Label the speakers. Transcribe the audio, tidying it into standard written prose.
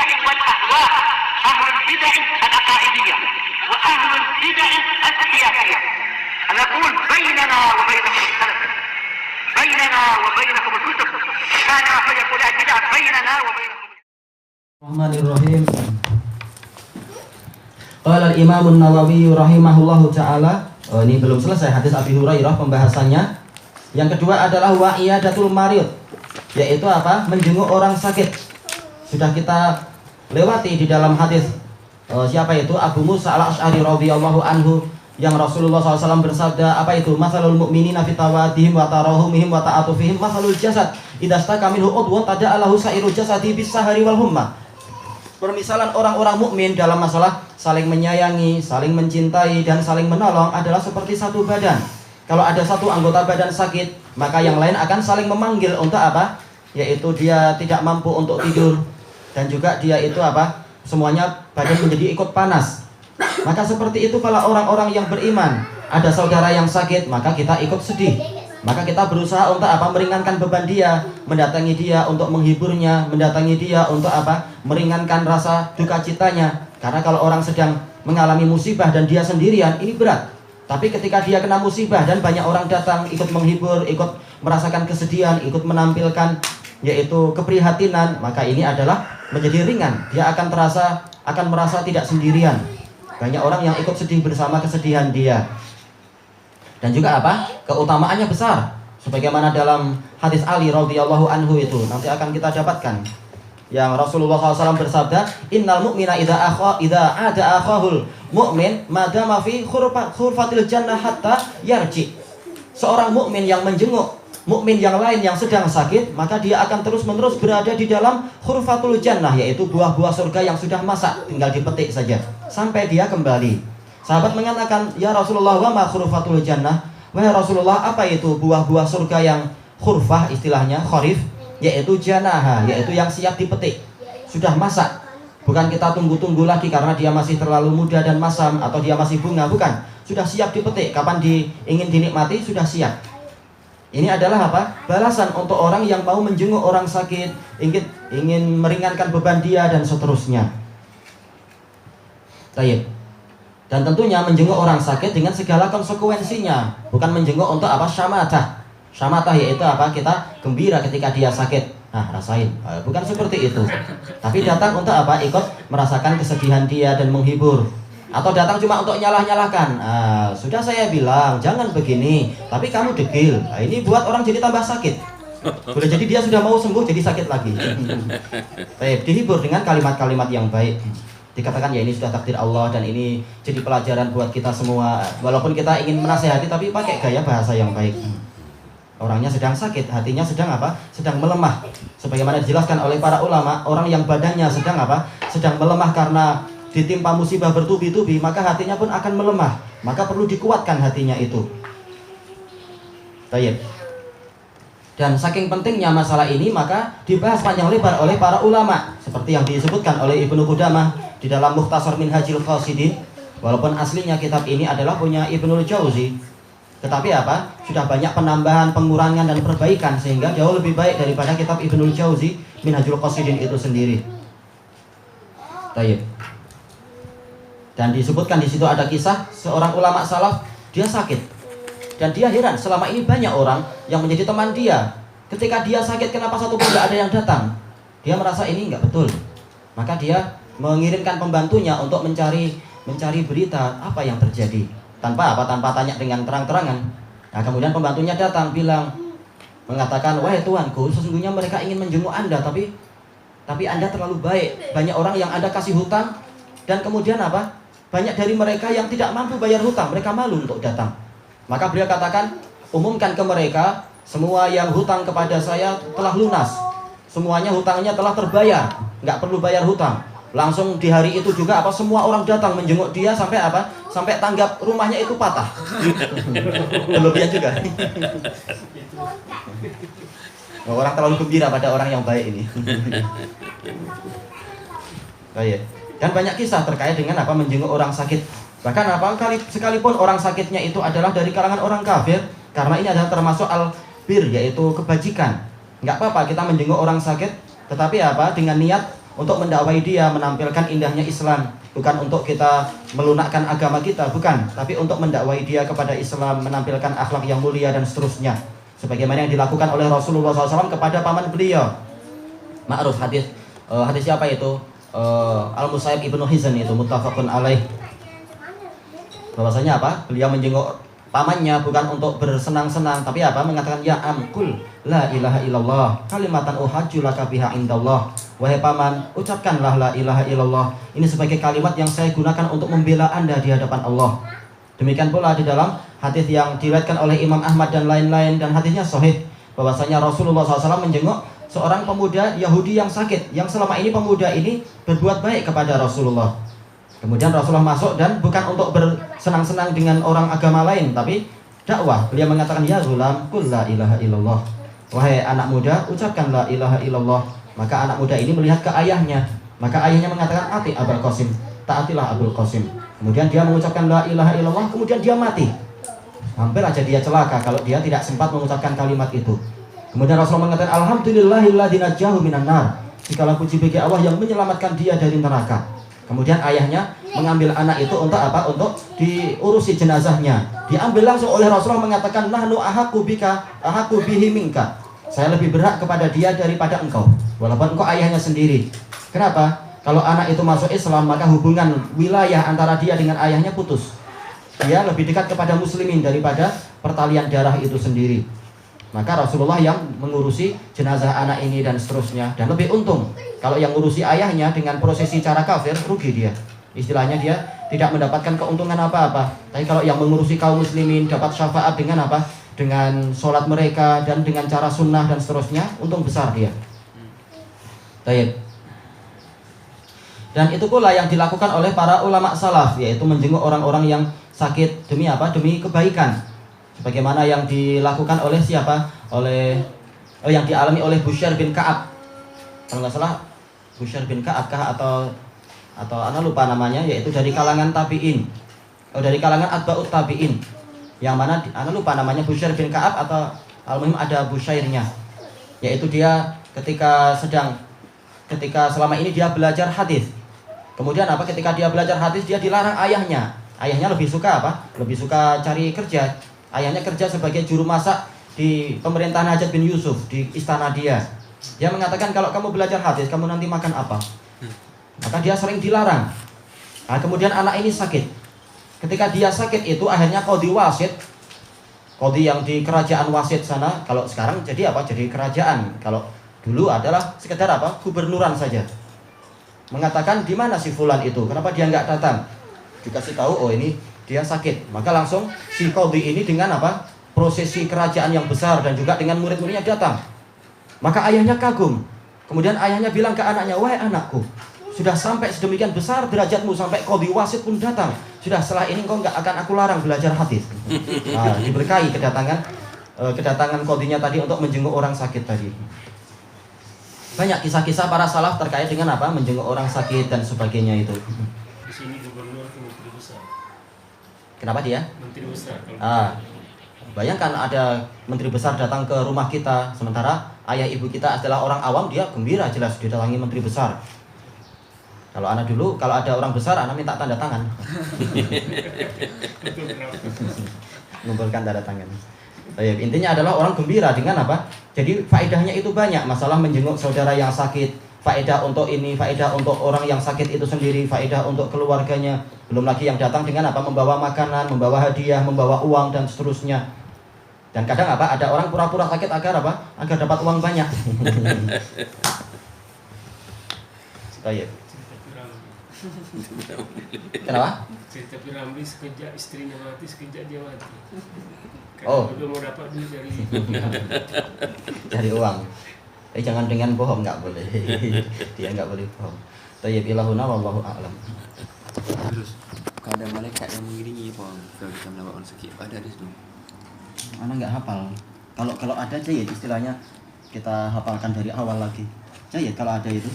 Speaker 1: البدع والأهواء، أهل البدع العقائدية وأهل البدع السياسية. نقول بيننا وبينكم السلف، بيننا وبينكم الكتب، كان فيقول البدع بيننا وبينكم.
Speaker 2: Bismillahirrahmanirrahim. Qala al-Imam an-Nawawi rahimahullahu taala. Ini belum selesai hadis Abi Hurairah pembahasannya. Yang kedua adalah wa iyadatul marid, yaitu apa? Menjenguk orang sakit. Sudah kita lewati di dalam hadis siapa itu? Abu Musa al-Asy'ari radhiyallahu anhu, yang Rasulullah SAW bersabda, apa itu? Masalul mu'minina fi tawadihim wa tarahumihim wa ta'atufihim masalul jasad idza staka minhu udwun tada'alahu sa'iru jasadi bis sahari wal humma. Permisalan orang-orang mukmin dalam masalah saling menyayangi, saling mencintai, dan saling menolong adalah seperti satu badan. Kalau ada satu anggota badan sakit, maka yang lain akan saling memanggil untuk apa? Yaitu dia tidak mampu untuk tidur, dan juga dia itu apa? Semuanya badan menjadi ikut panas. Maka seperti itu kalau orang-orang yang beriman, ada saudara yang sakit, maka kita ikut sedih. Maka kita berusaha untuk apa? Meringankan beban dia, mendatangi dia untuk menghiburnya, mendatangi dia untuk apa? Meringankan rasa duka citanya. Karena kalau orang sedang mengalami musibah dan dia sendirian, ini berat. Tapi ketika dia kena musibah dan banyak orang datang ikut menghibur, ikut merasakan kesedihan, ikut menampilkan yaitu keprihatinan, maka ini adalah menjadi ringan. Dia akan merasa tidak sendirian. Banyak orang yang ikut sedih bersama kesedihan dia. Dan juga apa? Keutamaannya besar. Sebagaimana dalam hadis Ali radhiyallahu anhu itu nanti akan kita dapatkan. Yang Rasulullah SAW bersabda, innal mu'mina idza ada akhahul mu'min madama fi khurfatil jannah hatta yarji. Seorang mukmin yang menjenguk mukmin yang lain yang sedang sakit, maka dia akan terus-menerus berada di dalam khurfatul jannah, yaitu buah-buah surga yang sudah masak, tinggal dipetik saja sampai dia kembali. Sahabat mengatakan, ya Rasulullah, wa ma khurfatul jannah? Wahai Rasulullah, apa itu buah-buah surga yang khurfah, istilahnya kharif, yaitu janaha, yaitu yang siap dipetik, sudah masak. Bukan kita tunggu-tunggu lagi karena dia masih terlalu muda dan masam, atau dia masih bunga, bukan. Sudah siap dipetik, kapan ingin dinikmati sudah siap. Ini adalah apa? Balasan untuk orang yang mau menjenguk orang sakit, ingin meringankan beban dia dan seterusnya. Baik. Dan tentunya menjenguk orang sakit dengan segala konsekuensinya, bukan menjenguk untuk apa? Syamatah. Syamatah yaitu apa? Kita gembira ketika dia sakit. Nah, rasain. Bukan seperti itu. Tapi datang untuk apa? Ikut merasakan kesedihan dia dan menghibur. Atau datang cuma untuk nyalah-nyalahkan. Sudah saya bilang jangan begini, tapi kamu degil. Ini buat orang jadi tambah sakit. Boleh jadi dia sudah mau sembuh jadi sakit lagi. Baik, dihibur dengan kalimat-kalimat yang baik. Dikatakan ya ini sudah takdir Allah dan ini jadi pelajaran buat kita semua. Walaupun kita ingin menasehati tapi pakai gaya bahasa yang baik. Orangnya sedang sakit, hatinya sedang apa? Sedang melemah. Sebagaimana dijelaskan oleh para ulama, orang yang badannya sedang apa? Sedang melemah karena ditimpa musibah bertubi-tubi, maka hatinya pun akan melemah. Maka perlu dikuatkan hatinya itu. Baik. Dan saking pentingnya masalah ini, maka dibahas panjang lebar oleh para ulama, seperti yang disebutkan oleh Ibnu Qudamah di dalam Mukhtasar Minhajil Qasidin. Walaupun aslinya kitab ini adalah punya Ibnul Jauzi, tetapi apa? Sudah banyak penambahan, pengurangan dan perbaikan sehingga jauh lebih baik daripada kitab Ibnul Jauzi Minhajul Qasidin itu sendiri. Baik. Dan disebutkan di situ ada kisah seorang ulama salaf, dia sakit. Dan dia heran, selama ini banyak orang yang menjadi teman dia. Ketika dia sakit, kenapa satu pun tidak ada yang datang? Dia merasa ini enggak betul. Maka dia mengirimkan pembantunya untuk mencari berita apa yang terjadi. Tanpa tanya dengan terang-terangan. Nah, kemudian pembantunya datang mengatakan, wahai Tuanku, sesungguhnya mereka ingin menjenguk Anda, tapi Anda terlalu baik. Banyak orang yang Anda kasih hutang, dan kemudian apa? Banyak dari mereka yang tidak mampu bayar hutang, mereka malu untuk datang. Maka beliau katakan, umumkan ke mereka, semua yang hutang kepada saya telah lunas. Semuanya hutangnya telah terbayar, nggak perlu bayar hutang. Langsung di hari itu juga semua orang datang menjenguk dia sampai sampai tanggap rumahnya itu patah. Berlebihan juga. Orang terlalu gembira pada orang yang baik ini. Baik. Dan banyak kisah terkait dengan menjenguk orang sakit. Bahkan sekalipun orang sakitnya itu adalah dari kalangan orang kafir, karena ini adalah termasuk al-bir, yaitu kebajikan. Nggak apa-apa kita menjenguk orang sakit, tetapi dengan niat untuk mendakwai dia, menampilkan indahnya Islam, bukan untuk kita melunakkan agama kita, bukan, tapi untuk mendakwai dia kepada Islam, menampilkan akhlak yang mulia dan seterusnya, sebagaimana yang dilakukan oleh Rasulullah SAW kepada paman beliau. Ma'ruf hadis siapa itu? Al-Musayyib Ibnu Hizn, itu muttafaqun alaih. Bahwasanya apa? Beliau menjenguk pamannya bukan untuk bersenang-senang, tapi apa? Mengatakan, ya amkul la ilaha illallah kalimatan uhajju laka biha indallah. Wahai paman, ucapkanlah la ilaha illallah. Ini sebagai kalimat yang saya gunakan untuk membela Anda di hadapan Allah. Demikian pula di dalam hadis yang diriwayatkan oleh Imam Ahmad dan lain-lain, dan hadisnya sahih, bahwasanya Rasulullah SAW menjenguk seorang pemuda Yahudi yang sakit, yang selama ini pemuda ini berbuat baik kepada Rasulullah. Kemudian Rasulullah masuk, dan bukan untuk bersenang-senang dengan orang agama lain, tapi dakwah. Beliau mengatakan, ya gulam, qul la ilaha illallah. Wahai anak muda, ucapkan la ilaha illallah. Maka anak muda ini melihat ke ayahnya. Maka ayahnya mengatakan, ati Abul Qasim, taatilah Abul Qasim. Kemudian dia mengucapkan la ilaha illallah, kemudian dia mati. Hampir aja dia celaka kalau dia tidak sempat mengucapkan kalimat itu. Kemudian Rasulullah mengatakan, alhamdulillahilladzi najjahu minan nar. Segala puji bagi Allah yang menyelamatkan dia dari neraka. Kemudian ayahnya mengambil anak itu untuk apa? Untuk diurusi jenazahnya. Diambil langsung oleh Rasulullah, mengatakan, nahnu ahaqqu bika ahaqqu bihi minka. Saya lebih berhak kepada dia daripada engkau, walaupun engkau ayahnya sendiri. Kenapa? Kalau anak itu masuk Islam, maka hubungan wilayah antara dia dengan ayahnya putus. Dia lebih dekat kepada muslimin daripada pertalian darah itu sendiri. Maka Rasulullah yang mengurusi jenazah anak ini dan seterusnya. Dan lebih untung kalau yang ngurusi ayahnya dengan prosesi cara kafir, rugi dia. Istilahnya dia tidak mendapatkan keuntungan apa-apa. Tapi kalau yang mengurusi kaum muslimin dapat syafaat dengan apa? Dengan sholat mereka dan dengan cara sunnah dan seterusnya, untung besar dia. Baik. Dan itu pula yang dilakukan oleh para ulama salaf, yaitu menjenguk orang-orang yang sakit demi apa? Demi kebaikan. Sebagaimana yang dilakukan oleh siapa? Yang dialami oleh Busyair bin Ka'ab. Kalau nggak salah Busyair bin Ka'ab atau ana lupa namanya, yaitu dari kalangan tabi'in. Dari kalangan atba'ut tabi'in. Yang mana ana lupa namanya, Busyair bin Ka'ab atau al-muhim ada Busyairnya. Yaitu dia ketika selama ini dia belajar hadis. Kemudian apa? Ketika dia belajar hadis, dia dilarang ayahnya. Ayahnya lebih suka apa? Lebih suka cari kerja. Ayahnya kerja sebagai juru masak di pemerintahan Hajjaj bin Yusuf, di istana dia. Dia mengatakan, kalau kamu belajar hadis, kamu nanti makan apa? Maka dia sering dilarang. Nah, kemudian anak ini sakit. Ketika dia sakit itu, akhirnya qadhi wasit, qadhi yang di kerajaan Wasit sana, kalau sekarang jadi apa? Jadi kerajaan. Kalau dulu adalah sekedar apa? Gubernuran saja. Mengatakan, di mana si fulan itu? Kenapa dia nggak datang? Dikasih tahu, oh ini dia sakit. Maka langsung si qadhi ini dengan apa? Prosesi kerajaan yang besar dan juga dengan murid-muridnya datang. Maka ayahnya kagum. Kemudian ayahnya bilang ke anaknya, wahai anakku, sudah sampai sedemikian besar derajatmu sampai qadhi wasit pun datang. Sudah, setelah ini kau nggak akan aku larang belajar hadis. Nah, diberkahi kedatangan qadhinya tadi untuk menjenguk orang sakit tadi. Banyak kisah-kisah para salaf terkait dengan apa? Menjenguk orang sakit dan sebagainya itu.
Speaker 3: Di sini gubernur itu menteri besar.
Speaker 2: Kenapa dia?
Speaker 3: Menteri besar.
Speaker 2: Bayangkan ada menteri besar datang ke rumah kita, sementara ayah ibu kita adalah orang awam, dia gembira jelas didatangi menteri besar. Kalau anak dulu, kalau ada orang besar, anak minta tanda tangan. Mengumpulkan tanda tangan. Intinya adalah orang gembira dengan apa? Jadi faedahnya itu banyak. Masalah menjenguk saudara yang sakit, faedah untuk ini, faedah untuk orang yang sakit itu sendiri, faedah untuk keluarganya. Belum lagi yang datang dengan apa? Membawa makanan, membawa hadiah, membawa uang dan seterusnya. Dan kadang apa? Ada orang pura-pura sakit agar apa? Agar dapat uang banyak. Baik. Kenapa?
Speaker 3: Cerita Piramli, sekejap istrinya mati, sekejap dia mati.
Speaker 2: Oh.
Speaker 3: Udah mau dapat duit dari
Speaker 2: cari uang. Jangan dengan bohong, nggak boleh. Dia nggak boleh bohong. Tayyib ilahuna wallahu a'lam.
Speaker 4: Terus kalau ada malaikat yang mengiringi Bang, kalau kita melakukan sakit, ada di situ.
Speaker 2: Anak nggak hafal. Kalau ada aja ya istilahnya kita hafalkan dari awal lagi. Ya kalau ada itu.